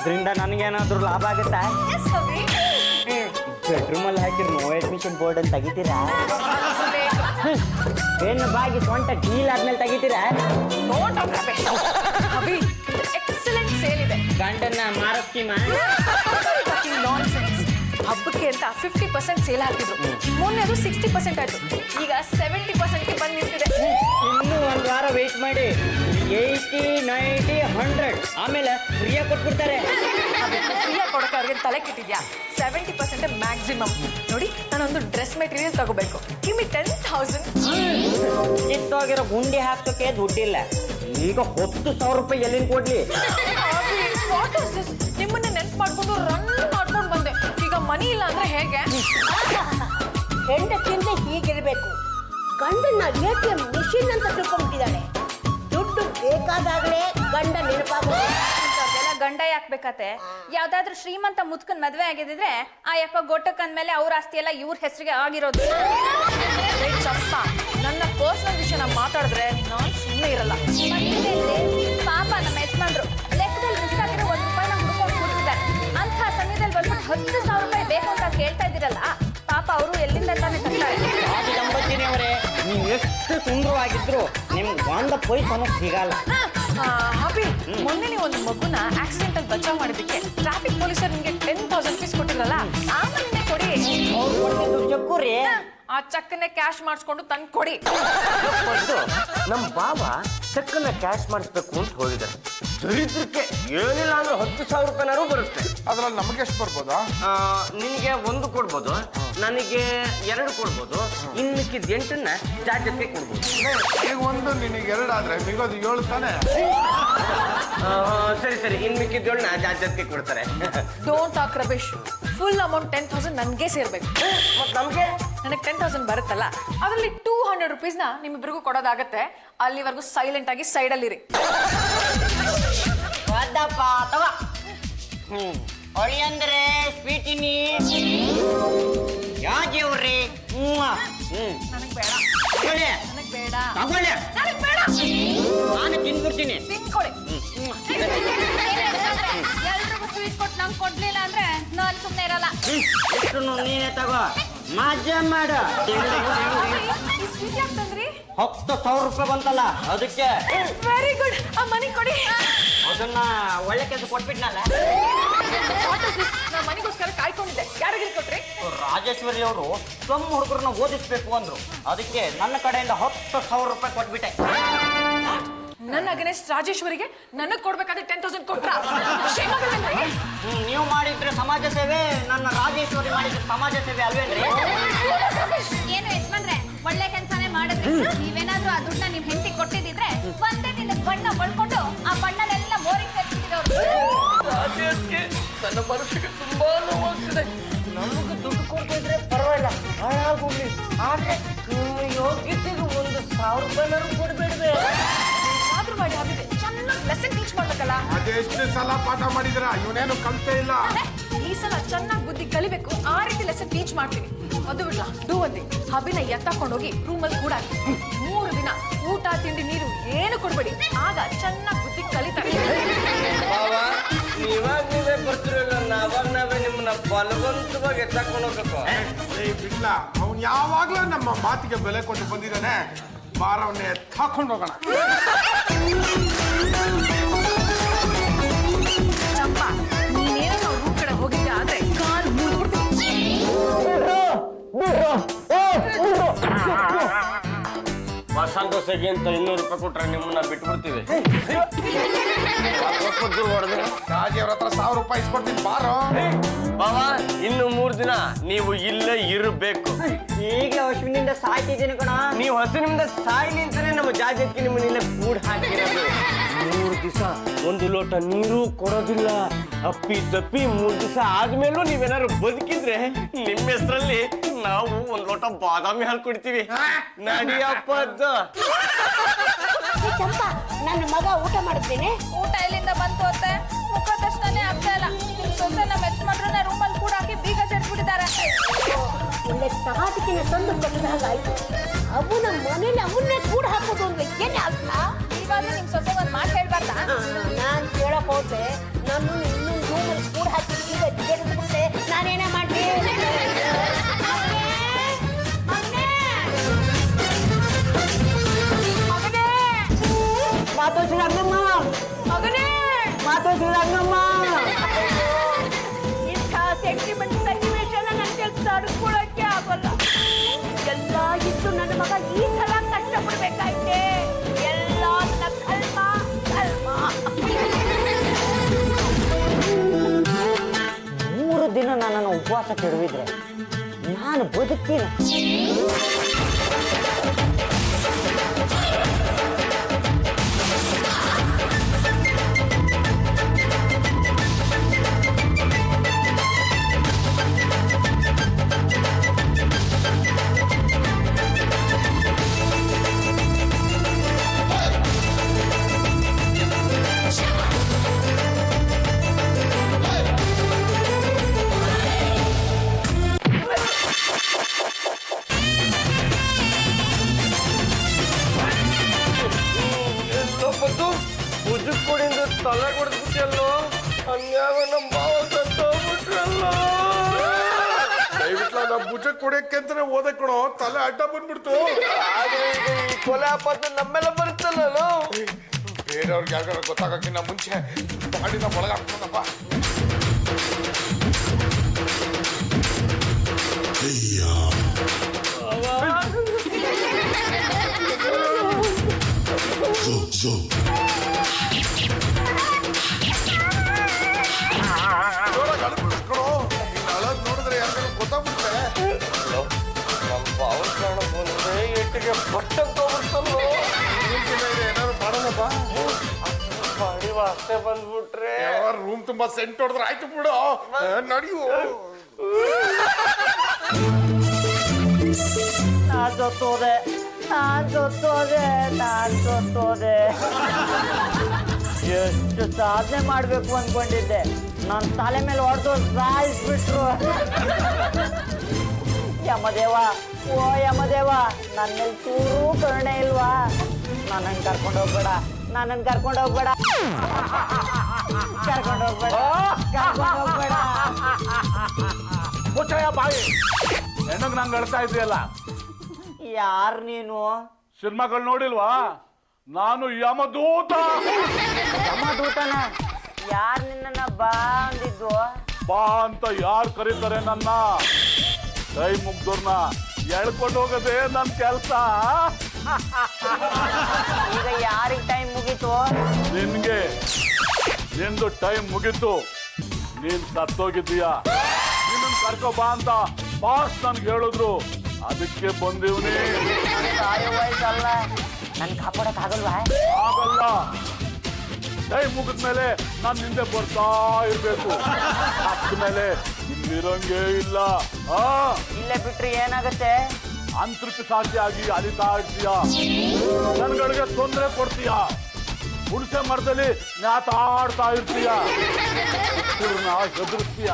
ಅದರಿಂದ ನನಗೇನಾದ್ರೂ ಲಾಭ ಆಗುತ್ತಾ? ಬೆಡ್ರೂಮಲ್ಲಿ ಹಾಕಿರ್ ನೋ ಅಡ್ಮಿಷನ್ ಬೋರ್ಡ್ ಅಂತ ತೆಗಿತೀರಾ? ಏನು ಬಾಗಿ ಸೊಂಟ ಡೀಲ್ ಆದ್ಮೇಲೆ ತೆಗಿತೀರಾ? ಎಕ್ಸಲೆಂಟ್ ಸೇಲ್ ಇದೆ. ಗಂಡನ್ನ ಮಾರಸ್ಕೀಮ ಹಬ್ಬಕ್ಕೆ ಅಂತ 50% ಸೇಲ್ ಹಾಕಿದ್ರು. ಮೊನ್ನೆ ಅದು 60% ಆಯ್ತು. ಈಗ 70%ಗೆ ಬಂದು ನಿಂತಿದೆ. ಇನ್ನೂ ಒಂದು ವಾರ ವೇಟ್ ಮಾಡಿ 80, 90, 100 ಆಮೇಲೆ ಫ್ರೀಯಾಗಿ ಕೊಟ್ಬಿಡ್ತಾರೆ. ಫ್ರೀಯಾಗಿ ಕೊಡೋಕೆ ಅವ್ರಿಗೆ ತಲೆ ಕೆಟ್ಟಿದ್ಯಾ? 70% ಮ್ಯಾಕ್ಸಿಮಮ್. ನೋಡಿ, ನಾನೊಂದು ಡ್ರೆಸ್ ಮೆಟೀರಿಯಲ್ ತಗೋಬೇಕು. Give me 10,000. ಕಿತ್ತೋಗಿರೋ ಗುಂಡಿ ಹಾಕೋಕೆ ದುಡ್ಡಿಲ್ಲ. ಈಗ 10,000 ರೂಪಾಯಿ ಎಲ್ಲಿಂದ ಕೊಡ್ಲಿ? ನಿಮ್ಮನ್ನ ನೆನ್ಪು ಮಾಡ್ಕೊಂಡು ರನ್ ಮಾಡ್ಕೊಂಡು ಬಂದೆ. ಈಗ ಮನಿ ಇಲ್ಲ ಅಂದ್ರೆ ಹೇಗೆ? ಹೆಂಡತಿಂದ ಹೀಗಿರ್ಬೇಕು. ಗಂಡನ್ನ ATM ಮಿಷಿನ್ ಅಂತ ತಿಳ್ಕೊಂಡ್ಬಿಟ್ಟಿದ್ದಾಳೆ. ದುಡ್ಡು ಬೇಕಾದಾಗಲೇ ಗಂಡ ನೆನಪಾಗೋದು. ಗಂಡ ಯಾಕ್ಬೇಕತ್ತೆ? ಯಾವ್ದಾದ್ರು ಶ್ರೀಮಂತ ಮುತ್ಕನ್ ಮದ್ವೆ ಆಗಿದ್ರೆ ಆ ಯಪ್ಪ ಗೊಟ್ಟಕ್ ಅಂದ್ಮೇಲೆ ಅವ್ರ ಆಸ್ತಿ ಎಲ್ಲ ಇವ್ರ ಹೆಸರಿಗೆ ಆಗಿರೋದು. ನನ್ನ ಪರ್ಸನಲ್ ವಿಷಯನ ಮಾತಾಡಿದ್ರೆ ನಾನ್ ಸುಮ್ಮನೆ ಇರಲ್ಲ. ಪಾಪ ನಮ್ಮ ಯಜಮಾನ್ರು ಲೆಕ್ಕದಲ್ಲಿ ರಿಸ್ಕಾಗಿರೋ ₹1 ಹುಡ್ಕೊಂಡು ಕೂತಿದ್ದಾರೆ. ಅಂತ ಸಮಯದಲ್ಲಿ ಬಂದ್ಬಿಟ್ಟು 10,000 ರೂಪಾಯಿ ಬೇಕು ಅಂತ ಕೇಳ್ತಾ ಇದ್ದೀರಲ್ಲ, ಪಾಪ ಅವರು ಎಲ್ಲಿಂದ ತಾನೇ ತರ್ತಾರೆ? ದಂಪತಿನವರೇ, ನೀವು ಎಷ್ಟು ಸುಂದರವಾಗಿದ್ರು ನಿಮ್ಗೆ ಒಂದ ಪೈಸನೂ ಸಿಗಲ್ಲ. ಅಭಿ, ಮೊನ್ನೆ ನೀವು ಒಂದು ಮಗುನ ಆಕ್ಸಿಡೆಂಟ್ ಅಲ್ಲಿ ಬಚಾವ್ ಮಾಡಿದ್ದಕ್ಕೆ ಟ್ರಾಫಿಕ್ ಪೊಲೀಸರು ನಿಮ್ಗೆ 10,000 ಫೀಸ್ ಕೊಟ್ಟಿರಲ್ಲ, ಆ ಮನೆ ಕೊಡಿ. ಚಕ್ಕೂರಿ ಆ ಚೆಕ್ನೆ ಕ್ಯಾಶ್ ಮಾಡಿಸ್ಕೊಂಡು ತಂದು ಕೊಡಿ. ನಮ್ಮ ಬಾವ ಚೆಕ್ಕನ್ನ ಕ್ಯಾಶ್ ಮಾಡಿಸ್ಬೇಕು ಅಂತ ಹೋಗಿದ್ದಾರೆ. ದರಿದ್ರಕ್ಕೆ ಏನಿಲ್ಲ ಅಂದ್ರೆ 10,000 ರೂಪಾಯಿನಾರು ಬರುತ್ತೆ. ಅದ್ರಲ್ಲಿ ನಮಗೆ ಎಷ್ಟು ಬರ್ಬೋದಾ? ನಿನಗೆ 1 ಕೊಡ್ಬೋದು, ನನಗೆ 2 ಕೊಡ್ಬೋದು, ಇನ್ನಕ್ಕಿದ್ 8ನ್ನ ಜಾಜಕ್ಕೆ ಕೊಡ್ಬೋದು. ಈಗ 1 ನಿನಗೆ 2 ಆದ್ರೆ ಮಿಗೋದು 7 ತಾನೆ. ಸರಿ ಸರಿ, ಇನ್ ಮಿಕ್ಕಿದ್ 7ನ್ನ ಜಾಜಕ್ಕೆ ಕೊಡ್ತಾರೆ. Don't talk rubbish. Full amount 10,000 ನನಗೆ ಸೇರ್ಬೇಕು. ಮತ್ತೆ ನಮಗೆ ನನಗೆ 10,000 ಬರುತ್ತಲ್ಲ, ಅದರಲ್ಲಿ 200 ರುಪೀಸ್ನ ನಿಮ್ಮಿಬ್ರಿಗೂ ಕೊಡೋದಾಗತ್ತೆ. ಅಲ್ಲಿವರೆಗೂ ಸೈಲೆಂಟ್ ಆಗಿ ಸೈಡಲ್ಲಿರಿ. ಹೊಳಿ ಅಂದ್ರೆ ಸ್ವೀಟಿನಿ ಯಾಜವ್ರಿ. ನನಗೆ ಬೇಡ, ನನಗೆ ಬೇಡ, ನನಗೆ ಬೇಡ. ನಾನು ತಿನ್ಬಿಡ್ತೀನಿ. ತಿನ್ಕೊಳ್ಳಿ. ಎಲ್ರಿಗೂ ಸ್ವೀಟ್ ಕೊಟ್ಟು ನಂಗೆ ಕೊಡ್ಲಿಲ್ಲ ಅಂದ್ರೆ ನಾನು ಸುಮ್ಮನೆ ಇರಲ್ಲ. ಎಷ್ಟು ನೀನೇ ತಗೋ, ಮಜಾ ಮಾಡ. ಈ ಸ್ವೀಟ್ ಯಾಕೆ ತಂದ್ರಿ? 10,000 ರೂಪಾಯಿ ಬಂತಲ್ಲ ಅದಕ್ಕೆ. Very good. ಆ ಮನಿ ಕೊಡಿ. ಅದನ್ನ ಒಳ್ಳೆ ಕೆಲಸ ಕೊಟ್ಬಿಟ್ನಲ್ಲ. ನಾ ಮನೆಗೋಸ್ಕರ ಕಾಯ್ಕೊಂಡಿದ್ದೆ. ಯಾರಿಗೆ ಕೊಟ್ರಿ? ರಾಜೇಶ್ವರಿ ಅವರು ತಮ್ಮ ಹುಡುಗರನ್ನ ಓದಿಸ್ಬೇಕು ಅಂದ್ರು, ಅದಕ್ಕೆ ನನ್ನ ಕಡೆಯಿಂದ 10,000 ರೂಪಾಯಿ ಕೊಟ್ಬಿಟ್ಟೆ. ನನ್ನ ಅಗೇನೆಸ್ಟ್ ರಾಜೇಶ್ವರಿಗೆ ನನಗೆ ಕೊಡ್ಬೇಕಾದ್ರೆ 10,000 ಕೊಟ್ರ? ನೀವು ಮಾಡಿದ್ರೆ ಸಮಾಜ ಸೇವೆ, ನನ್ನ ರಾಜೇಶ್ವರಿ ಮಾಡಿದ್ರೆ ಸಮಾಜ ಸೇವೆ ಅಲ್ವೇನ್ರಿ? ಏನು ಯಜಮಾನ್ರೆ, ಒಳ್ಳೆ ಕೆಲಸನೇ ಮಾಡಿದ್ರಿ. ನೀವೇನಾದ್ರೂ ಆ ದುಡ್ಡನ್ನ ನಿಮ್ ಹೆಂಡತಿ ಕೊಟ್ಟಿದ್ರೆ ಒಂದೇ ದಿನ ಬಣ್ಣ ಬಳ್ಕೊಂಡು ಆ ಬಣ್ಣನೆಲ್ಲ ಮೋರಿಗೆ ಸೇರ್ತಿದ್ದವ್ರು. ನನ್ನ ಮನಸ್ಸಿಗೆ ತುಂಬಾ ನೋವಾಗ್ತಿದೆ. ನಮಗೆ ದುಡ್ಡು ಕೊಡ್ತಿದ್ರೆ ಪರವಾಗಿಲ್ಲ, ಹಾಳಾಗೋಗ್ಲಿ. ಆದ್ರೆ ಯೋಗ್ಯತೆಗೆ 1,000 ರೂಪಾಯಿನಾರು ಕೊಡ್ಬೇಡ್ವೆ. ಆದ್ರೂ ಮಾಡಿ ಆಗಿದೆ. ಚೆನ್ನಾಗಿ ಲೆಸನ್ ಟೀಚ್ ಮಾಡ್ಬೇಕಲ್ಲ. ಅದೆಷ್ಟು ಸಲ ಪಾಠ ಮಾಡಿದ್ರ, ಇವನೇನು ಕಲ್ತೇ ಇಲ್ಲ. ಈ ಸಲ ಚೆನ್ನಾಗಿ ಬುದ್ಧಿ ಕಲಿಬೇಕು. ಆ ರೀತಿ ಲೆಸನ್ ಟೀಚ್ ಮಾಡ್ತೀನಿ. ಅದು ಬಿಡ್ಲ, ಡೂ ಒಂದಿ ಹಬಿನ ಎತ್ತಾಕೊಂಡೋಗಿ ರೂಮಲ್ಲಿ ಕೂಡ 3 ದಿನ ಊಟ ತಿಂಡಿ ನೀರು ಏನು ಕೊಡ್ಬೇಡಿ. ಆಗ ಚೆನ್ನಾಗಿ ಬುದ್ಧಿ ಕಲಿತಾರೆ. ನೀವಾಗ ನೀವೇ ಬರ್ತಿರಲ್ಲ, ನಾವೇ ನಿಮ್ಮನ್ನ ಬಲವಂತವಾಗಿ ಎತ್ತಾಕೊಂಡು ಹೋಗ್ಬೇಕು. ಬಿಡ್ಲ, ಅವ್ನು ಯಾವಾಗ್ಲೂ ನಮ್ಮ ಮಾತಿಗೆ ಬೆಲೆ ಕೊಟ್ಟು ಬಂದಿದ್ದಾನೆ. ಬಾರವನ್ನೇ ಹಾಕೊಂಡು ಹೋಗೋಣ. ಚಂಪ, ನೀನೇನೋ ನಾವು ರೂಮ್ ಕಡೆ ಹೋಗಿದ್ದೆ ಆದ್ರೆ ಕಾಲು ಮುರಿದ್ಬಿಡ್ತೀನಿ. ಮಸಾಲೆ ದೋಸೆಗೆ ಅಂತ 200 ರೂಪಾಯಿ ಕೊಟ್ರೆ ನಿಮ್ಮನ್ನ ಬಿಟ್ಬಿಡ್ತೀವಿ. ರಾಜಿಯವ್ರ ಹತ್ರ 1,000 ರೂಪಾಯಿ ಇಸ್ಕೊಡ್ತೀನಿ, ಬಾರೋ. ಬಾವ, ಇನ್ನು 3 ದಿನ ನೀವು ಇಲ್ಲೇ ಇರಬೇಕು. ಹೀಗೆ ಅಶ್ವಿನಿಂದ ಸಾಯ್ತಿದ್ದೀನಿ ಕಣ. ನೀವು ಹಸಿನಿಂದ ಸಾಯಿ ನಿಂತಾನೆ ನಮ್ಮ ಜಾಜಕ್ಕೆ ನಿಮ್ಮನ್ನೆಲ್ಲ ಕೂಡ ಹಾಕಿರೋದು. 3 ದಿವಸ 1 ಲೋಟ ನೀರು ಕೊಡೋದಿಲ್ಲ. ಅಪ್ಪಿ ತಪ್ಪಿ 3 ದಿವಸ ಆದ್ಮೇಲೂ ನೀವೇನಾದ್ರು ಬದುಕಿದ್ರೆ ನಿಮ್ಮ ಹೆಸರಲ್ಲಿ ನಾವು 1 ಲೋಟ ಬಾದಾಮಿ ಹಾಲು ಕುಡಿತೀವಿ. ನಡಿಯಪ್ಪ ಅಜ್ಜ. ಚಂಪಾ, ನನ್ನ ಮಗ ಊಟ ಮಾಡಿದ್ದೇನೆ. ಊಟ ಎಲ್ಲಿಂದ ಬಂತು ಅತ್ತೆ? ಮುಖ ತಕ್ಷಣನೇ ಆಗ್ತಾ ಇಲ್ಲ. ನಿಮ್ ಸೊಸೆ ನಮ್ಮ ಯಜಮಾನ್ರನ್ನ ರೂಮಲ್ಲಿ ಕೂಡ ಹಾಕಿ ಬೀಗ ಚಟ್ಬಿಟ್ಟಿದ್ದಾರೆ. ಒಳ್ಳೆ ತಗಾಟಿಕೆನ ತಂದು ಕೊಟ್ಟಿದ ಹಾಗಾಯ್ತು. ಅವು ನಮ್ಮ ಮನೇಲಿ ಅವನ್ನೇ ಕೂಡ ಹಾಕೋದು ಅಂದ್ರೆ ಏನೇ ಅರ್ಥ? ಇವಾಗ ನಿಮ್ ಸೊಸೆ ಒಂದ್ ಮಾತು ಹೇಳ್ಬಾರ್ದಾ? ನಾನು ಕೇಳಕ್ ಹೋದೆ, ನಾನು ಇನ್ನೊಂದು ಗೆದ್ಬಿಟ್ಟೆ ನಾನೇನ ಮಾಡ್ಲಿ? ಮಾತೋಶ್ರೀ ರಂಗಮ್ಮ, ಮಾತೋಶ್ರೀ ರಂಗಮ್ಮ. ಇಂಥ ಸೆಂಟಿಮೆಂಟ್ ಸನ್ನಿವೇಶನ ನನ್ನ ತಡ್ಕೊಳಕ್ಕೆ ಆಗಲ್ಲ. ಎಲ್ಲ ಇದ್ದು ನನ್ನ ಮಗ ಈ ತರ ಕಷ್ಟಪಡ್ಬೇಕಾಯ್ತೆ. ಎಲ್ಲ ನನ್ನ ಕಲ್ಮ ಕಲ್ಮ. 3 ದಿನ ನನ್ನನ್ನು ಉಪವಾಸ ಕೆಡವಿದ್ರೆ ನಾನು ಬದುಕ್ತೀನಿ. ಭುಜಕ್ ಕೊಡಿಂದ ತಲೆ ಕೊಡ್ಬಿಟ್ಟಲ್ಲೋ, ಹಂಗ್ಯಾವ ನಮ್ಮ ಭಾವ ಸತ್ತೋಗ್ಬಿಟ್ರಲ್ಲೋ. ದಯವಿಟ್ಟು ನಮ್ಮ ಭುಜಕ್ಕೆ ಕೊಡಕ್ಕೆ ಅಂತಾನೆ ಓದೆ ಕೊಡೋ, ತಲೆ ಅಡ್ಡ ಬಂದ್ಬಿಡ್ತು. ಆದ್ರೆ ಈಗ ಈ ಕೊಲೆ ಆಪತ್ತು ನಮ್ಮೆಲ್ಲ ಬರುತ್ತಲ್ಲೋ. ಬೇರೆಯವ್ರಿಗೆ ಯಾರಿಗಾರ ಗೊತ್ತಾಗಕ್ಕಿಂತ ಮುಂಚೆ ಬಾಡಿನ ಒಳಗಾಗ್ತದಪ್ಪ. ನೋಡಿದ್ರೆ ಯಾರಿಗಾರ ಗೊತ್ತಾಗ್ಬಿಡ್ತೆ. ನಮ್ಮ ಭಾವ ಕಾಣ ಬಂದ್ರೆ ಎಟ್ಟಿಗೆ ಬಟ್ಟಂತ ಹೋಗ್ಬಿಡ್ತಲ್ಲೋ. ಏನಾದ್ರು ಮಾಡೋಣಪ್ಪ. ಬಾಡಿ ವಾಸನೆ ಬಂದ್ಬಿಟ್ರೆ ರೂಮ್ ತುಂಬಾ ಸೆಂಟ್ ಹೊಡೆದ್ರೆ ಆಯ್ತು ಬಿಡು. ನಡೆಯು. ನಾನ್ ಸತ್ತೋದೆ. ಎಷ್ಟು ಸಾಧನೆ ಮಾಡ್ಬೇಕು ಅನ್ಕೊಂಡಿದ್ದೆ, ನನ್ನ ತಲೆ ಮೇಲೆ ಹೊಡೆದು ಸಾಯಿಸ್ಬಿಟ್ರು. ಯಮದೇವ, ಓ ಯಮದೇವ, ನನ್ನ ಮೇಲೆ ಚೂರು ಕರುಣೆ ಇಲ್ವಾ? ನನ್ನನ್ನು ಕರ್ಕೊಂಡು ಹೋಗ್ಬೇಡ, ಕರ್ಕೊಂಡು ಹೋಗ್ಬೇಡ. ಮುಚ್ಚಯ್ಯ ಬಾಯಿ, ಹೆಣ್ಣಗ್ ನಂಗೆ ಅಳ್ತಾ ಇದೆಯಲ್ಲ. ಯಾರು ನೀನು? ಸಿನಿಮಾಗಳು ನೋಡಿಲ್ವಾ? ನಾನು ಯಮದೂತ. ಯಮದೂತನ? ಯಾರು ನಿನ್ನ ಬಾ ಅಂದಿದ್ದು? ಬಾ ಅಂತ ಯಾರು ಕರೀತಾರೆ ನನ್ನ? ಕೈ ಮುಗ್ದೋರ್ನ ಎಳ್ಕೊಂಡು ಹೋಗೋದೇ ನನ್ ಕೆಲ್ಸ. ಈಗ ಯಾರಿಗೆ ಟೈಮ್ ಮುಗೀತು? ನಿನ್ಗೆ. ನಿಂದು ಟೈಮ್ ಮುಗೀತು. ನೀನ್ ಸತ್ತೋಗಿದ್ದೀಯ. ನಿನ್ನನ್ ಕರ್ಕೊ ಬಾ ಅಂತ ಬಾಸ್ ನನ್ಗೆ ಹೇಳಿದ್ರು, ಅದಕ್ಕೆ ಬಂದಿವ್ನಿ. ಸಾಯೋ ವಯಸ್ಸಲ್ಲ, ನನ್ ಕಾಪಾಡಕ್ ಆಗಲ್ವಾ? ಆಗಲ್ಲ. ಟೈಮ್ ಮುಗಿದ್ಮೇಲೆ ನಾನು ಹಿಂದೆ ಬರ್ತಾ ಇರ್ಬೇಕು. ಮೇಲೆ ಇಲ್ಲಿರಂಗೇ ಇಲ್ಲ. ಇಲ್ಲೇ ಬಿಟ್ರೆ ಏನಾಗತ್ತೆ? ಅಂತರ್ಕ ಸಾಕ್ಷಿಯಾಗಿ ಅಲಿತಾ ಇರ್ತೀಯ, ಜನಗಳಿಗೆ ತೊಂದರೆ ಕೊಡ್ತೀಯ, ಹುಣಸೆ ಮರದಲ್ಲಿ ನ್ಯಾತಾಡ್ತಾ ಇರ್ತೀಯ, ಹೆದರ್ತೀಯ,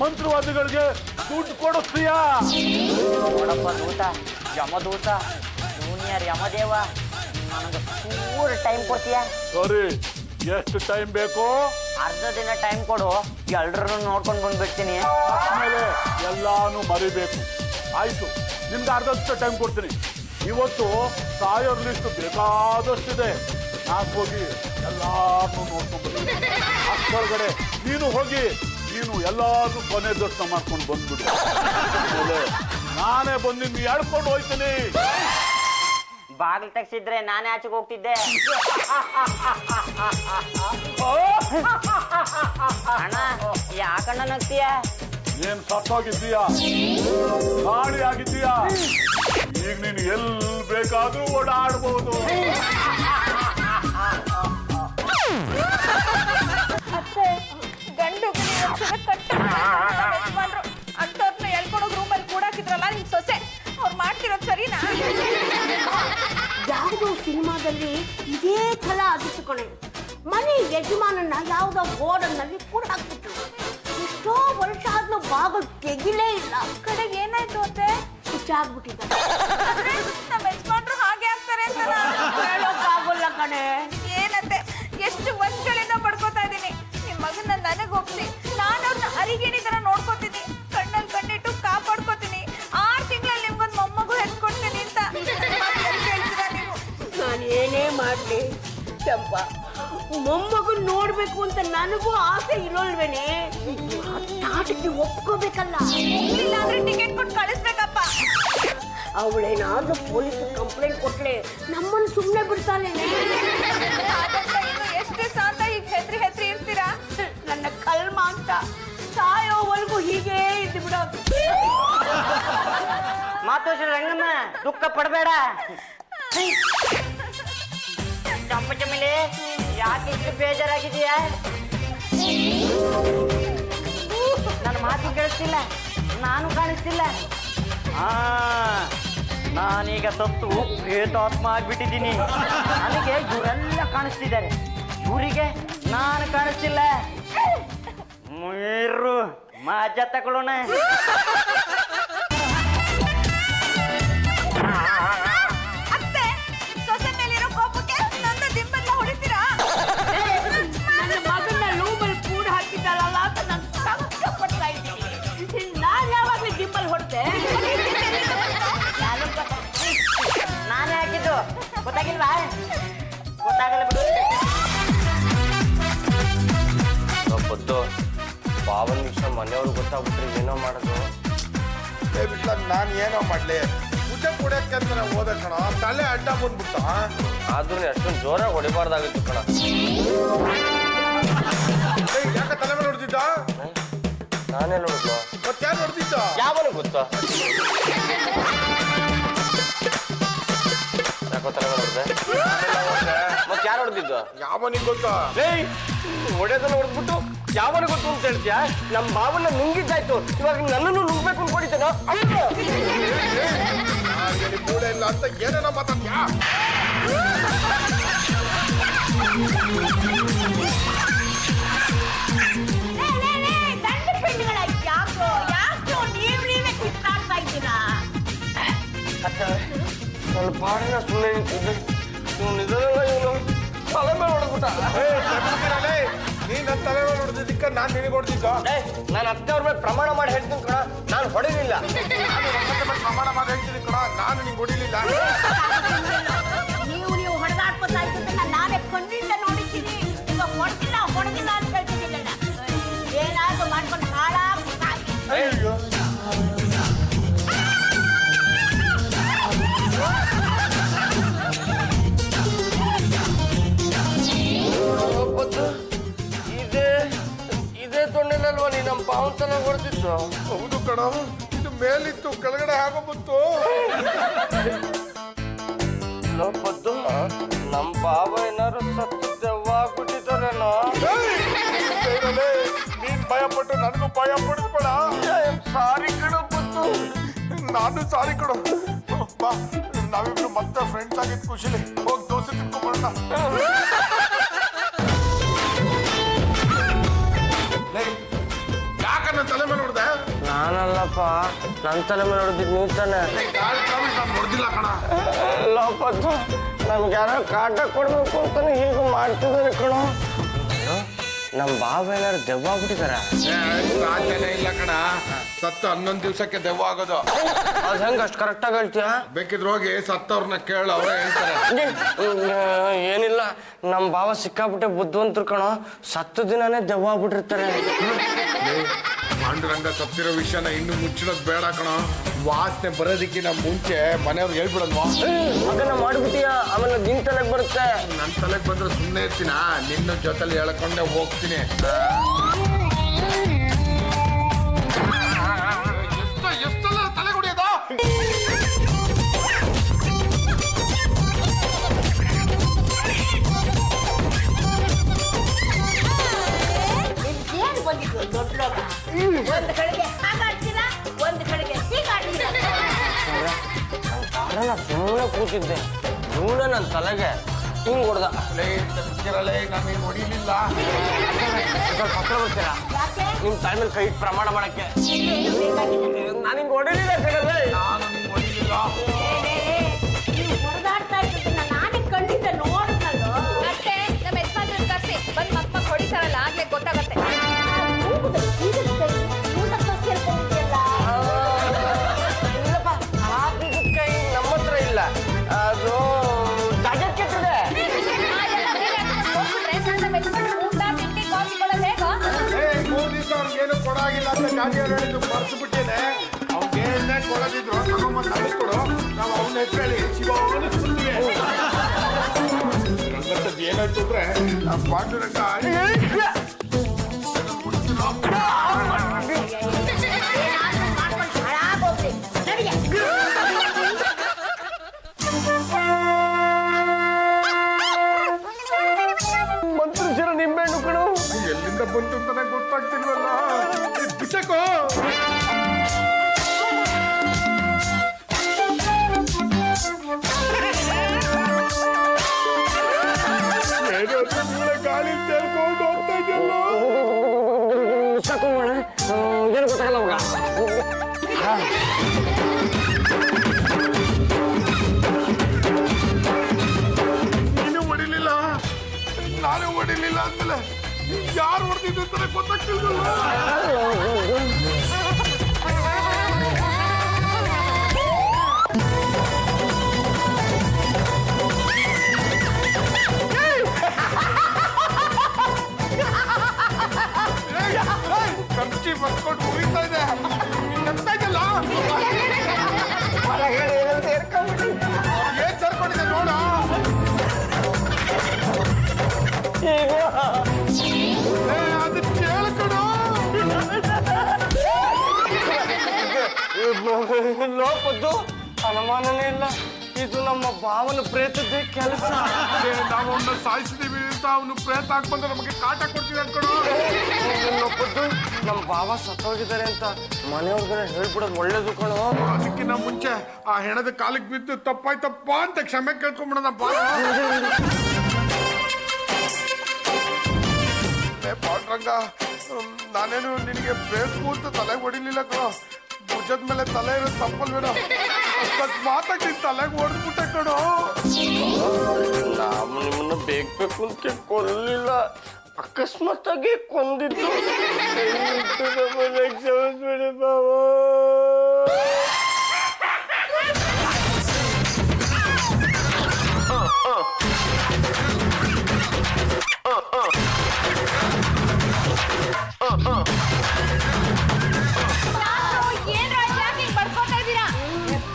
ಮಂತ್ರವಾದಿಗಳಿಗೆ ದುಡ್ಡು ಕೊಡಿಸ್ತೀಯ. ನೋಡಪ್ಪ ದೂತ, ಯಮದೂತ, ಜೂನಿಯರ್ ಯಮದೇವ, ನನಗೆ ಪೂರ್ ಟೈಮ್ ಕೊಡ್ತೀಯ? ಸರಿ, ಎಷ್ಟು ಟೈಮ್ ಬೇಕು? ಅರ್ಧ ದಿನ ಟೈಮ್ ಕೊಡು, ಎಲ್ರನ್ನು ನೋಡ್ಕೊಂಡು ಬಂದ್ಬಿಡ್ತೀನಿ. ಆಮೇಲೆ ಎಲ್ಲಾನು ಮರಿಬೇಕು. ಆಯ್ತು, ನಿಮ್ಗೆ ಅರ್ಧ ಟೈಮ್ ಕೊಡ್ತೀನಿ. ಇವತ್ತು ಸಾಯೋರ್ ಲಿಸ್ಟ್ ಬೇಕಾದಷ್ಟಿದೆ. ನಾನು ಹೋಗಿ ಎಲ್ಲಾರನ್ನೂ ನೋಡ್ಕೊಂಡ್ಬರ್ತೀನಿ. ಅಷ್ಟೊಳಗಡೆ ನೀನು ಹೋಗಿ ಎಲ್ಲಾರು ಕೊನೆ ದರ್ಶನ ಮಾಡ್ಕೊಂಡು ಬಂದ್ಬಿಡು. ಆಮೇಲೆ ನಾನೇ ಬಂದು ನೀನು ಹೇಳ್ಕೊಂಡು ಹೋಗ್ತೀನಿ. ಬಾಗಿಲು ತೆಗ್ಸಿದ್ರೆ ನಾನೇ ಆಚೆಗೆ ಹೋಗ್ತಿದ್ದೆ. ಅಣ್ಣ, ಯಾಕಣ್ಣ ನಗ್ತೀಯ? ನೀನ್ ಸತ್ತೋಗಿದ್ದೀಯ, ಗಾಳಿ ಆಗಿದ್ದೀಯ. ಈಗ ನೀನು ಎಲ್ಲಿ ಬೇಕಾದ್ರೂ ಓಡಾಡ್ಬೋದು. ಅತ್ತೆ, ಗಂಡು ಯಜಮಾನ್ರು ಅಂಥವ್ರನ್ನ ಎಳ್ಕೊಂಡೋಗಿ ರೂಮಲ್ಲಿ ಕೂಡಾಕಿದ್ರಲ್ಲ ನಿಮ್ ಸೊಸೆ, ಅವ್ರು ಮಾಡ್ತಿರೋದು ಸರಿನಾ? ಯಾವುದೋ ಸಿನಿಮಾದಲ್ಲಿ ಇದೇ ಥರ ಆಗಿತ್ತು ಕಣೆ. ಮನೆ ಯಜಮಾನನ್ನ ಯಾವುದೋ ಬೋರ್ಡನ್ನಲ್ಲಿ ಕೂಡ ಹಾಕ್ಬಿಟ್ರು. ಎಷ್ಟೋ ವರ್ಷ ಆದ್ರೂ ಬಾಗಿಲು ತೆಗಿಲೇ ಇಲ್ಲ. ಕಡೆಗೆ ಏನಾಯ್ತು ಅತ್ತೆ? ಹುಚ್ಚಾಗ್ಬಿಟ್ಟಿದ್ದಾರೆ. ನಮ್ಮ ಯಜಮಾನ್ರು ಹಾಗೆ ಆಗ್ತಾರೆ ಅಂತ ಹೇಳೋಕ್ಕಾಗಲ್ಲ ಕಣೆ. ಏನತ್ತೆ, ಎಷ್ಟು ವರ್ಷಗಳಿಂದ ಪಡ್ಕೋತಾ ಇದ್ದೀನಿ. ನಿಮ್ ಮಗನ ನನಗೆ ಒಪ್ಸಿ ನಾನು ಅವ್ರನ್ನ ಅರಿಗೆ ಮೊಮ್ಮಗನ್ ನೋಡ್ಬೇಕು ಅಂತ ನನಗೂ ಆಸೆ ಇರೋಲ್ವೇನೆ ನಾಟಕಕ್ಕೆ ಒಪ್ಕೋಬೇಕಲ್ಲ. ಇಲ್ಲಾಂದ್ರೆ ಟಿಕೆಟ್ ಕೊಟ್ಟು ಕಳಿಸ್ಬೇಕಪ್ಪ. ಅವಳೇನಾದ್ರೂ ಪೊಲೀಸ್ ಕಂಪ್ಲೇಂಟ್ ಕೊಟ್ರೆ ನಮ್ಮನ್ನು ಸುಮ್ಮನೆ ಬಿಡ್ತಾನೇನೆ. ಹಾಗಂತ ಇನ್ನು ಎಷ್ಟು ದಿವಸ ಅಂತ ಈಗ ಹೆದ್ರಿ ಇರ್ತೀರಾ? ನನ್ನ ಕಲ್ಮ ಅಂತ ಸಾಯೋವರೆಗೂ ಹೀಗೆ ಇದ್ದು ಬಿಡೋದು. ಮಾತೋಶ್ರೀ ರಂಗಮ್ಮ ದುಃಖ ಪಡಬೇಡ. ಚಂಪ ಚಮೇಲಿ ಯಾಕೆ ಇಷ್ಟು ಬೇಜಾರಾಗಿದೆಯಾ? ನನ್ನ ಮಾತು ಕೇಳಿಸ್ತಿಲ್ಲ, ನಾನು ಕಾಣಿಸ್ತಿಲ್ಲ. ನಾನೀಗ ಸತ್ತು ಪ್ರೇತಾತ್ಮ ಆಗ್ಬಿಟ್ಟಿದ್ದೀನಿ. ನನಗೆ ಇವರೆಲ್ಲ ಕಾಣಿಸ್ತಿದ್ದಾರೆ, ಇವರಿಗೆ ನಾನು ಕಾಣಿಸ್ತಿಲ್ಲ. ಮುಯ್ರು ಮಾಜಾ ತಗೊಳ್ಳೋಣ. ಅತ್ತೆ, ಸೊಸೆ ಮೇಲಿರೋ ಕೋಪಕ್ಕೆ ನನ್ನ ದಿಂಬೆಲ್ಲ ಹೊಡಿತೀರಾ? ನನ್ನ ಮಗನ ಲೂಬಲ್ ಕೂಡ ಹಾಕಿದ್ದಾರಲ್ಲ ಅಂತ ನಾನು ಸಂಕಟ ಪಡ್ತಾ ಇದ್ದೀನಿ. ನಾನು ಯಾವಾಗಲೂ ಜಿಮ್ಮಲ್ಲಿ ಹೊಡ್ದೆ. ನಾನೇ ಹಾಕಿದ್ದು, ಗೊತ್ತಾಗಿಲ್ವಾ? ಗೊತ್ತಾಗಲ್ಲ ಬಿಡು. ಗೊತ್ತು ಬಾವನ್ ವಿಷಯ ಮನೆಯವ್ರು ಗೊತ್ತಾಗ್ಬಿಟ್ರೆ ಏನೋ ಮಾಡೋದು. ಬಿಟ್ಲ ನಾನು ಏನೋ ಮಾಡ್ಲಿ, ಪೂಜೆ ಕುಡಿಯಕ್ಕೆ ಅಂತ ಹೋದ ಕಣ, ತಲೆ ಅಡ್ಡ ಬಂದ್ಬಿಟ್ಟ. ಆದ್ರೂ ಅಷ್ಟೊಂದು ಜೋರಾಗಿ ಹೊಡಿಬಾರ್ದಾಗಿತ್ತು ಕಣ. ಯಾಕ ತಲೆ ಮೇಲೆ ಹೊಡೆದಿದ್ದ? ನಾನೇ ನೋಡಿದ್ಲು. ಮತ್ತೆ ಯಾರು ಹೊಡೆದಿದ್ದ? ಯಾವನು ಗೊತ್ತಾ? ಯಾಕೋ ತಲೆ ಮೇಲೆ ಹೊಡೆದೆ? ಮತ್ತೆ ಯಾರು ಹೊಡೆದಿದ್ದು? ಯಾವನಿಗೆ ಗೊತ್ತಾ? ಹೊಡೆದನ್ನ ಹೊಡೆದ್ಬಿಟ್ಟು ಯಾವನು ಗೊತ್ತು ಅಂತ ಹೇಳ್ತೀಯಾ? ನಮ್ಮ ಬಾವನ್ನ ನುಂಗಿದ್ದಾಯ್ತು, ಇವಾಗ ನನ್ನನ್ನು ನುಂಗ್ಬೇಕು ಅನ್ಕೊಂಡಿದ್ದೇನೋ. ಕೂಡ ಇಲ್ಲ ಅಂತ ಏನೇನೋ ಮಾತಾಡ್ತೀಯಾ? ದಂಡ ಪಿಂಡಿಗಳ ಯಾಕೋ ನೀವೇ ಕಿತ್ತಾಡ್ತಾ ಇದ್ದೀರಾ? ನನ್ನ ಪಾಡಿನ ಸುಮ್ಮನೆ ನಿಂತಿದ್ದೆ, ಇವನು ಇದೆಲ್ಲ ಇವನು ತಲೆ ಮೇಲೆ ಹೊಡೆದ್ಬಿಟ್ಟ. ನೀನ್ ನನ್ನ ತಲೆ ಮೇಲೆ ಹೊಡೆದಿದ್ದಕ್ಕ ನಾನ್ ನಿನಗೆ ಹೊಡೆದಿದ್ದ. ನಾನು ಅತ್ತೆಯವ್ರ ಮೇಲೆ ಪ್ರಮಾಣ ಮಾಡಿ ಹೇಳ್ತೀನಿ ಕಣ, ನಾನು ಹೊಡೆದಿಲ್ಲ. ಪ್ರಮಾಣ ಮಾಡಿ ಹೇಳ್ತೀನಿ ಕಣ, ನಾನು ನಿಂಗೆ ಹೊಡಿಲಿಲ್ಲ. ನೀವು ಹೊಡೆದಾಡ್ಕೊತಾ ಇದ್ದನ್ನ ನಾನೇ ಕಣ್ಣಿಂದ ನೋಡಿದ್ದೀನಿ. ಈಗ ಹೊಡೆದಿಲ್ಲ ಅಂತ ಹೇಳ್ತಿದ್ದೀನಲ್ಲ. ಏನಾದ್ರೂ ಮಾಡ್ಕೊಂಡು ಹಾಳಾಗ್ತಾ ಅಯ್ಯೋ ಇದೇ ತೊಂಡೆನಲ್ವಾ ನೀ ನಮ್ಮ ಪಾವನ್ ತಲೆ ಹೊಡೆದಿದ್ದು? ಹೌದು ಕಣ, ಇದು ಮೇಲಿತ್ತು, ಕೆಳಗಡೆ ಆಗೋ ಬಂತು. ಲೋಪದ್ದು ನಮ್ಮ ಬಾವ ಏನಾರು ಸತ್ತು ದೆವ್ವ ಆಗ್ಬಿಟ್ಟಿದ್ದಾರೇನೋ. ನೀನ್ ಭಯ ಪಟ್ಟು ನನಗೂ ಭಯ ಪಡಿಸ್ಬೇಡ. ಸಾರಿ ಕಣ ಬದ್ದು. ನಾನು ಸಾರಿ ಕಡು. ಬಾ, ನಾವಿಬ್ರು ಮತ್ತೆ ಫ್ರೆಂಡ್ಸ್ ಆಗಿದ್ ಖುಷಿಲಿ ಹೋಗಿ ದೋಸೆ ತಿನ್ಕೊಂಡ್ಬರೋಣ. ಯಾಕ ನನ್ನ ತಲೆ ಮೇಲೆ ಹೊಡೆದೆ? ನಾನಲ್ಲಪ್ಪ, ನನ್ನ ತಲೆ ಮೇಲೆ ಹೊಡೆದಿದ್ದು ನೀ ತಾನೆ. ನಾನು ಹೊಡೆದಿಲ್ಲ ಕಣ. ಲೋಪದ್ದು ನಮ್ಗೆ ಯಾರೋ ಕಾಟ ಕೊಡ್ಬೇಕು ಅಂತಾನೆ ಹೀಗೆ ಮಾಡ್ತಿದ್ದಾರೆ ಕಣ. ನಮ್ಮ ಬಾವ ಏನಾರು ದೆವ್ವ ಆಗ್ಬಿಟ್ಟಿದಾರ? ಸಾಧ್ಯನೇ ಇಲ್ಲ ಕಣ, ಸತ್ತು 11 ದಿವಸಕ್ಕೆ ದೆವ್ವ ಆಗೋದು. ಅದು ಹೆಂಗೆ ಅಷ್ಟು ಕರೆಕ್ಟಾಗಿ ಹೇಳ್ತೀಯಾ? ಬೇಕಿದ್ರೆ ಹೋಗಿ ಸತ್ತವ್ರನ್ನ ಕೇಳು, ಅವರೇ ಹೇಳ್ತಾರೆ. ಏನಿಲ್ಲ, ನಮ್ಮ ಬಾವ ಸಿಕ್ಕಾಬಿಟ್ಟೆ ಬುದ್ಧಿವಂತರು ಕಣೋ, ಸತ್ತು ದಿನಾನೇ ದೆವ್ವ ಆಗ್ಬಿಟ್ಟಿರ್ತಾರೆ. ಪಾಂಡುರಂಗ ಸತ್ತಿರೋ ವಿಷಯನ ಇನ್ನು ಮುಚ್ಚಿಡೋದು ಬೇಡ ಕಣ. ವಾಸನೆ ಬರೋದಕ್ಕಿಂತ ಮುಂಚೆ ಮನೆಯವ್ರು ಹೇಳ್ಬಿಡೋದ್ವಾ? ಅದನ್ನ ಮಾಡ್ಬಿಟ್ಟಿಯಾ, ಆಮೇಲೆ ನಿನ್ ತಲೆಗೆ ಬರುತ್ತೆ. ನನ್ನ ತಲೆಗೆ ಬಂದ್ರೆ ಸುಮ್ಮನೆ ಇರ್ತೀನ, ನಿನ್ನ ಜೊತೆಲಿ ಹೇಳ್ಕೊಂಡೆ ಹೋಗ್ತೀನಿ. ಎಷ್ಟೆಲ್ಲ ತಲೆ ಹೊಡಿಯೋದು? ಏನ್ ಬಂದಿತ್ತು ದೊಡ್ಡ ಲೋಕ? ಒಂದು ಕಡೆಗೆ ಹಾಗಾಡ್ತೀರಾ, ಒಂದು ಕಡೆಗೆ ಹೀಗಾಡ್ತೀರಾ. ಕಾರಣ ಸುಮ್ಮನೆ ಕೂತಿದ್ದೆ, ಇವನೇ ನನ್ನ ತಲೆಗೆ ಹಿಂಗ್ ಹೊಡ್ದ. ನಾನು ನೀನು ಹೊಡಿಲಿಲ್ಲ. ಸ್ವಲ್ಪ ಹತ್ರ ಬರ್ತೀರಾ? ಯಾಕೆ? ನಿಮ್ ತಲೆ ಮೇಲೆ ಕೈ ಇಟ್ಟು ಪ್ರಮಾಣ ಮಾಡಕ್ಕೆ. ನಾನು ಹಿಂಗ್ ಹೊಡಿಲಿಲ್ಲ ಕಣಲೇ. ನಾನು ನೀನು ಹೊಡಿಲಿಲ್ಲ. ನೀವು ಹೊಡೆದಾಡ್ತಾ ಇದ್ದದನ್ನ ನಾನೇ ಕಣ್ಣಿಂದ ನೋಡಿದ್ನಲ್ಲೋ. ಅತ್ತೆ, ನಮ್ಮ ಯಜಮಾನ್ರನ್ನ ಕರ್ಸಿ ಬಂದ್ ಮಕ್ಕ ಹೊಡಿತಾರಲ್ಲ, ಆಗ್ಲೇ ಗೊತ್ತಾಗತ್ತೆ. ಇಲ್ಲಪ್ಪ, ಹಾಕಿದ ಕೈ ನಮ್ಮ ಹತ್ರ ಇಲ್ಲ, ಅದು ಜಾಗಕ್ಕೆ ಕೆಟ್ಟಿದೆ. ಆ, ಎಲ್ಲ ಬೇರೆ ಹಾಕ್ಕೊಂಡು ಹೋಗ್ಬಿಟ್ರೆ ಜಾತಿ ಹೇಳಿದ್ದು ಮರ್ತು ಬಿಟ್ಟಿದೆ. ಅವ್ನಿಗೆ ಏನೇ ಕೊಡೋದಿದ್ರು ತಗೊಂಬಂದು ಅಳಿಸ್ಕೊಡು, ನಾವು ಅವನ ಹೆಸರಲ್ಲಿ ಶಿವನ ಸುಳ್ತೀವಿ. ರಂಗತ್ತದ್ದು ಏನಾಯ್ತು ಅಂದ್ರೆ ಪಾಂಡುರಂಗ ಮಂತ್ರಿಸಿರೋ ನಿಂಬೆಹಣ್ಣು ಕಣು. ಎಲ್ಲಿಂದ ಬಂತು ಅಂತ ನಂಗೆ ಗೊತ್ತಾಗ್ತಿಲ್ವಲ್ಲ. ಬಿಸಕೋ ಗಾಳಿ ತೇಲ್ಕೊಂಡು ಹೋಗ್ತಾ ಇದೆಯಲ್ಲ. ಸಾಕೋಣ, ಏನು ಗೊತ್ತಾಗಲ್ಲ ಅವಾಗ. ನೀನು ಹೊಡಿಲಿಲ್ಲ, ನಾನು ಹೊಡಿಲಿಲ್ಲ ಅಂದ್ಮೇಲೆ ಯಾರು ಹೊಡೆದಿದ್ದು ಅಂತಾನೆ ಗೊತ್ತಾಗ್ತಿಲ್ವಲ್ಲ. ಖರ್ಚಿ ಬರ್ಕೊಂಡು ಮುಗಿತಾ ಇದೆ. ಎಂತ ಇದೆಯಲ್ಲ ಏನ್ ಸೇರ್ಕೊಂಡಿದೆ ನೋಡ. ಅದು ಕೇಳ್ಕೊಡು. ಲೋಪದ್ದು ಅನುಮಾನನೇ ಇಲ್ಲ, ಇದು ನಮ್ಮ ಭಾವನ ಪ್ರೇತದ್ದೇ ಕೆಲಸ. ನಾವು ಅವನ್ನ ಸಾಯಿಸಿದೀವಿ ಅಂತ ಅವನು ಪ್ರೇತ ಹಾಕ್ಬಂದು ನಮಗೆ ಕಾಟ ಕೊಡ್ತೀವಿ ಅನ್ಕೊಡು. ಲೋಪದ್ದು ನಮ್ಮ ಭಾವ ಸತ್ತೋಗಿದ್ದಾರೆ ಅಂತ ಮನೆಯವ್ರಿಗೆಲ್ಲ ಹೇಳ್ಬಿಡೋದು ಒಳ್ಳೇದು ಕಣೋ. ಅದಕ್ಕಿಂತ ಮುಂಚೆ ಆ ಹೆಣದ ಕಾಲಿಗೆ ಬಿದ್ದು ತಪ್ಪಾಯ್ತಪ್ಪ ಅಂತ ಕ್ಷಮೆ ಕೇಳ್ಕೊಂಬಿಡೋಣ. ಪಾಂಡ್ರಂಗ, ನಾನೇನು ನಿನಗೆ ಬೇಕು ಅಂತ ತಲೆಗೆ ಹೊಡಿಲಿಲ್ಲ ಕಣೋ. ಭುಜದ ಮೇಲೆ ತಲೆ ಇರೋದು ತಪ್ಪಲ್ವೇನೋ, ಅಕಸ್ಮಾತಾಗಿ ನಿನ್ ತಲೆಗೆ ಹೊಡೆದ್ಬಿಟ್ಟೆ ಕಣೋ. ನಾವು ನಿಮ್ಮನ್ನ ಬೇಕು ಅಂತ ಕೊಲ್ಲಿಲ್ಲ, ಅಕಸ್ಮಾತ್ ಆಗಿ ಕೊಂದಿದ್ದು. ಕ್ಷಮಿಸ್ಬಿಡಿ ಬಾವ.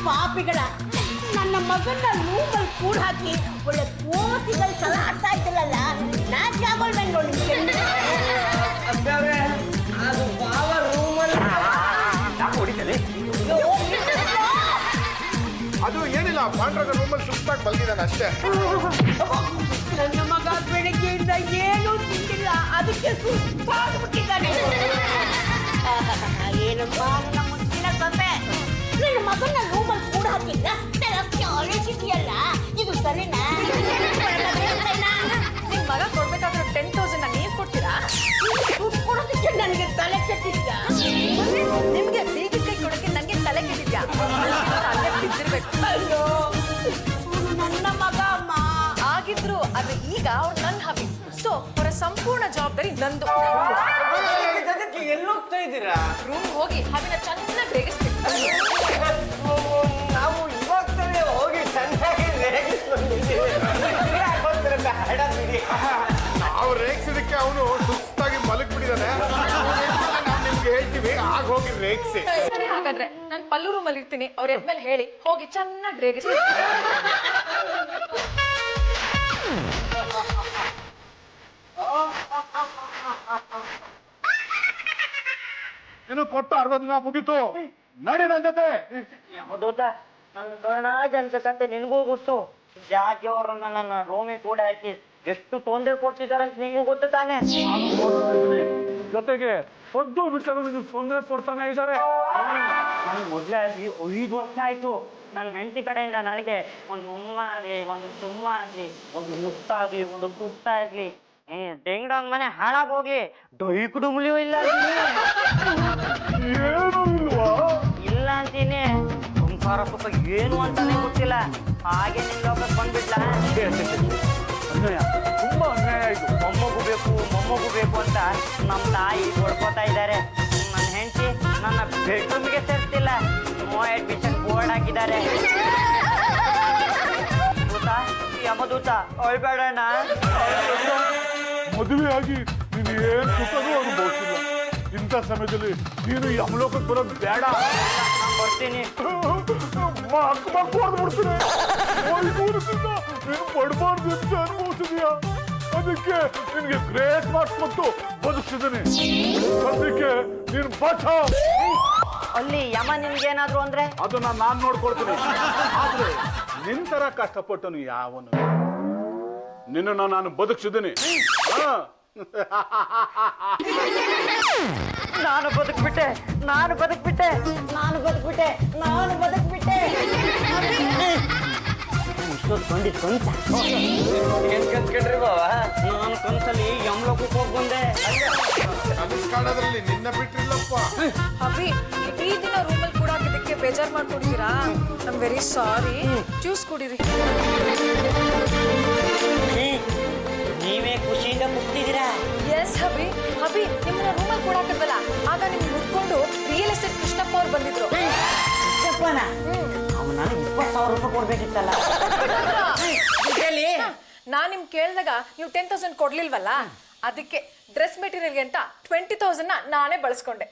ಪಾಪಿಗಳ ನನ್ನ ಮಗನ ರೂಮಲ್ಲಿ ಕೂಡ ಹಾಕಿ ಒಳ್ಳೆ ಕೋತಿಗಳು ಸಲ ಆಡ್ತಾ ಇದ್ದಲ್ಲ, ನಾಚ್ ಆಗೋಲ್ವೇನ್ ನೋಡಿ. ಅದು ಬಾವ ರೂಮಲ್ಲಿ ಹೊಡಿತದೆ. ಅದು ಏನಿಲ್ಲ, ಪಾಂಡ್ರಂಗ ರೂಮಲ್ಲಿ ಸುತ್ತಾಗಿ ಬಂದಿದ್ದಾನೆ ಅಷ್ಟೇ. ನನ್ನ ಮಗ ಬೆಳಿಗ್ಗೆಯಿಂದ ಏನೂ ತಿಂದಿಲ್ಲ, ಅದಕ್ಕೆ ಸುತ್ತಾಗ್ಬಿಟ್ಟಿದ್ದಾನೆ. ಏನಮ್ಮ ನನ್ನ ಮುಚ್ಚಿನ ಸೊಸೆ, ನನ್ನ ಮಗನ ರೂಮಲ್ಲಿ ಕೂಡ ಹಾಕಿ ರಸ್ತೆ ಅಳಿಸಿದೆಯಲ್ಲ, ಇದು ಸರಿನಾ? ನಿಮ್ ಮಗ ಕೊಡ್ಬೇಕಾದ್ರೆ 10,000 ನೀವ್ ಕೊಡ್ತೀರಾ? ದುಡ್ಡು ಕೊಡೋದಕ್ಕೆ ನನಗೆ ತಲೆ ಕೆಟ್ಟಿದ್ಯಾ? ನಿಮ್ಗೆ ಬೀಗದ ಕೈ ಕೊಡಕ್ಕೆ ನಂಗೆ ತಲೆ ಕೆಟ್ಟಿದ್ಯಾ? ಅಲ್ಲೇ ಬಿದ್ದಿರ್ಬೇಕು. ಅಯ್ಯೋ, ನನ್ನ ಮಗ ಅಮ್ಮ. ಆಗಿದ್ರು ಅದು ಈಗ ಅವ್ನು ನನ್ನ ಹಬಿ. ಸೊ ಅವರ ಸಂಪೂರ್ಣ ಜವಾಬ್ದಾರಿ ನಂದು. ಎಲ್ಲೋಗ್ತಾ ಇದ್ದೀರಾ? ರೂಮ್ ಹೋಗಿ ಹಬಿನ ಚೆನ್ನಾಗಿ ರೇಗಿಸ್ತೀನಿ. ನಾವು ಇವಾಗ ತಾನೇ ಹೋಗಿ ಚೆನ್ನಾಗಿ ನಾವು ರೇಗಿಸಿದಕ್ಕೆ ಅವನು ಸುಸ್ತಾಗಿ ಮಲಗ್ ಬಿಟ್ಟಿದ್ದಾನೆ. ನಾವು ನಿಮ್ಗೆ ಹೇಳ್ತೀವಿ, ಆಗ ಹೋಗಿ ರೇಗಿಸಿ. ಸರಿ, ಹಾಗಾದ್ರೆ ನಾನು ಪಲ್ಲು ರೂಮಲ್ಲಿ ಇರ್ತೀನಿ. ಅವ್ರ ಎದ್ಮೇಲೆ ಹೇಳಿ ಹೋಗಿ ಚೆನ್ನಾಗಿ ರೇಗಿಸಿ. ಇನ್ನು ಕೊಟ್ಟು 60 ದಿನ ಮುಗೀತು. ನಡಿ ನನ್ನ ಜೊತೆ. ದೂತ, ನನ್ನ ಗಣರಾಜ್ ಅಂತಕ್ಕಂತೆ ನಿನಗೂ ಗೊತ್ತು. ಜಾತಿ ಅವರನ್ನ ನನ್ನ ರೋಮಿ ಕೂಡ ಹಾಕಿ ಎಷ್ಟು ತೊಂದರೆ ಕೊಡ್ತಿದ್ದಾರೆ ಅಂತ ನಿನಗೂ ಗೊತ್ತು ತಾನೆ. ಜೊತೆಗೆ ಹೊದ್ದು ಬಿಟ್ಟು ತೊಂದರೆ ಕೊಡ್ತಾನೆ ಇದ್ದಾರೆ. ನಾನು ಮೊದಲೇ ಆಗಿ 5 ವರ್ಷ ಆಯ್ತು. ನನ್ನ ಹೆಂಡತಿ ಕಡೆಯಿಂದ ನನಗೆ ಒಂದು ಉಮ್ಮ ಆಗಲಿ, ಒಂದು ಸುಮ್ಮ ಆಗಲಿ, ಒಂದು ಮುತ್ತಾಗ್ಲಿ, ಒಂದು ಕುತ್ತಾಗ್ಲಿ, ತೆಂಗಡೊಂದ್ ಮನೆ ಹಾಳಾಗ್ ಹೋಗಿ ಡೊಯ್ ಕುಡುಮಲಿಯೂ ಇಲ್ಲ ಏನು ಇಲ್ವಾ? ಇಲ್ಲ ಅಂತೀನಿ. ಸಂಸಾರ ಸುಖ ಏನು ಅಂತಾನೆ ಗೊತ್ತಿಲ್ಲ. ಹಾಗೆ ನಿನ್ ಲೋಕಕ್ಕೆ ಬಂದ್ಬಿಟ್ಲ. ಅನ್ಯಾಯ, ತುಂಬಾ ಅನ್ಯಾಯ ಇದು. ಮೊಮ್ಮಗು ಬೇಕು ಅಂತ ನಮ್ಮ ತಾಯಿ ಹೊಡ್ಕೋತಾ ಇದ್ದಾರೆ. ನನ್ನ ಹೆಂಡತಿ ನನ್ನ ಬೆಡ್ರೂಮ್ಗೆ ಸೇರ್ತಿಲ್ಲ. ನೋ ಅಡ್ಮಿಷನ್ ಬೋರ್ಡ್ ಹಾಕಿದ್ದಾರೆ. ದೂತ, ಯಮದೂತ, ಅಳ್ಬೇಡಣ್ಣ. ಮದುವೆ ಆಗಿ ನೀನು ಏನ್ ಸುಖನೂ ಅನುಭವಿಸಿಲ್ಲ. ಇಂಥ ಸಮಯದಲ್ಲಿ ನೀನು ಈ ಅಮಲೋಕಕ್ಕೆ ಬರೋದು ಬೇಡ. ನಾನ್ ಬರ್ತೀನಿ. ಮಕ್ ಹೊಡೆದ್ಬಿಡ್ತೀನಿ. ನೀನು ಪಡ್ಬಾರ್ದು ಅಂತ ಅನ್ಭವಿಸಿದೀಯ, ಅದಕ್ಕೆ ನಿನಗೆ ಗ್ರೇಸ್ ಮಾರ್ಕ್ಸ್ ಕೊಟ್ಟು ಬದುಕಿಸಿದ್ದೀನಿ. ಅದಕ್ಕೆ ನೀನು ಬಚಾವ್. ಅಲ್ಲಿ ಯಮ ನಿನ್ಗೇನಾದ್ರು ಅಂದ್ರೆ ಅದನ್ನ ನಾನ್ ನೋಡ್ಕೊಳ್ತೀನಿ. ಆದ್ರೆ ನಿನ್ ತರ ಕಷ್ಟಪಟ್ಟನು ಯಾವನು? ನಿನ್ನ ನಾನು ಬದುಕಿಸಿದ್ದೀನಿ. ನಾನು ಬದುಕ್ಬಿಟ್ಟೆ, ನಾನು ಬದುಕ್ಬಿಟ್ಟೆ, ನಾನು ಬದುಕ್ಬಿಟ್ಟೆ, ನಾನು ಬದುಕ್ಬಿಟ್ಟೆ. ಇಷ್ಟೊತ್ತು ಕೊಂಡಿದ್ ಕೊಂಚ. ಏನ್ ಕನ್ಸ್ಕೊಂಡ್ರಿ ಬಾವ? ನಾನು ಕನ್ಸಲ್ಲಿ ಯಮಲೋಕಕ್ಕೆ ಹೋಗಿ ಬಂದೆ. ಕನಸು ಕಾಣೋದ್ರಲ್ಲಿ ನಿನ್ನ ಬಿಟ್ಟಿಲ್ಲಪ್ಪ. ಅಭಿ ಇಡೀ ದಿನ ರೂಮಲ್ಲಿ ಕೂಡ ಇದಕ್ಕೆ ಬೇಜಾರ್ ಮಾಡ್ಕೊಂಡಿದ್ದೀರಾ? I'm very sorry. ಜ್ಯೂಸ್ ಕುಡೀರಿ. ನೀವೇ ಖುಷಿಯಿಂದ ಕೂತಿದ್ದೀರಾ? ಎಸ್ ಅಭಿ. ಅಭಿ ನಿಮ್ಮನ್ನ ರೂಮಲ್ಲಿ ಕೂಡ ಹಾಕಿದ್ವಲ್ಲ, ಆಗ ನಿಮ್ಗೆ ಹುಡ್ಕೊಂಡು ರಿಯಲ್ ಎಸ್ಟೇಟ್ ಕೃಷ್ಣಪ್ಪ ಅವ್ರು ಬಂದಿದ್ರು. ಚಿಕ್ಕಪ್ಪನ ಅವ್ನು ನನಗೆ 20,000 ರೂಪಾಯಿ ಕೊಡ್ಬೇಕಿತ್ತಲ್ಲ. ನಾನ್ ನಿಮ್ಗೆ ಕೇಳಿದಾಗ ನೀವು 10,000 ಕೊಡ್ಲಿಲ್ವಲ್ಲ, ಅದಕ್ಕೆ ಡ್ರೆಸ್ ಮೆಟೀರಿಯಲ್ಗೆ ಅಂತ 20,000 ನಾನೇ ಬಳಸ್ಕೊಂಡೆ.